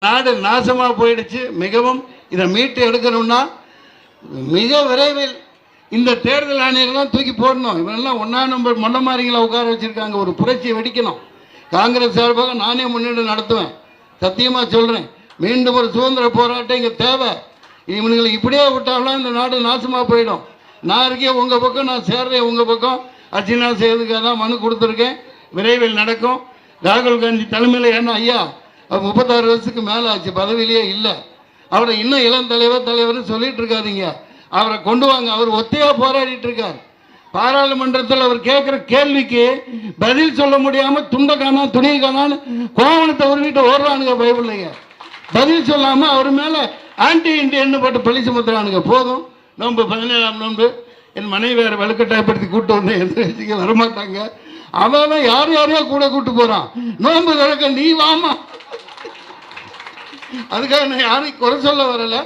நாடு நாசமாக போயிடுச்சு. மிகவும் இதை மீட்டு எடுக்கணும்னா மிக விரைவில் இந்த தேர்தல் ஆணையர்கள்லாம் தூக்கி போடணும். இவரெல்லாம் 1ஆம் நம்பர் மொண்டமாரிகளை உட்கார வச்சுருக்காங்க. ஒரு புரட்சியை வெடிக்கணும். காங்கிரஸ் சார்பாக நானே முன்னெடுத்து நடத்துவேன். சத்தியமாக சொல்கிறேன். மீண்டும் ஒரு சுதந்திர போராட்டம் இங்கே தேவை. இவனுங்களை இப்படியே விட்டாலும் இந்த நாடு நாசமாக போயிடும். நான் இருக்கேன் உங்கள் பக்கம், நான் சேர்றேன் உங்கள் பக்கம். அர்ச்சனா செய்யறதுக்காக தான் மனு கொடுத்துருக்கேன். விரைவில் நடக்கும். ராகுல் காந்தி தலைமையில் ஏன்னா ஐயா 36 வருஷத்துக்கு மேலே ஆச்சு, பதவியிலேயே இல்லை. அவரை இன்னும் இளம் தலைவர்னு சொல்லிட்டு இருக்காதீங்க. அவரை கொண்டு வாங்க. அவர் ஒத்தையாக போராடிட்டு இருக்கார். பாராளுமன்றத்தில் அவர் கேட்குற கேள்விக்கு பதில் சொல்ல முடியாமல் துண்டை காணா துணியை காணான்னு கோவணத்தை ஒரு வீட்டை ஓடுறானுங்க. பைபிள்லைங்க பதில் சொல்லாமல் அவர் மேலே ஆன்டி இண்டியன் போட்டு பழி சுமத்துறானுங்க. போதும். நோன்பு 17ஆம் நோன்பு என் மனைவி வேறு வலுக்கட்டாயப்படுத்தி கூப்பிட்டு வந்து எந்த வரமாட்டாங்க. அவன் யாரையோ கூட கூப்பிட்டு போகிறான். நோன்பு திறக்க நீ வாமா. அதுக்காக நான் யாரையும் குறை சொல்ல வரலை.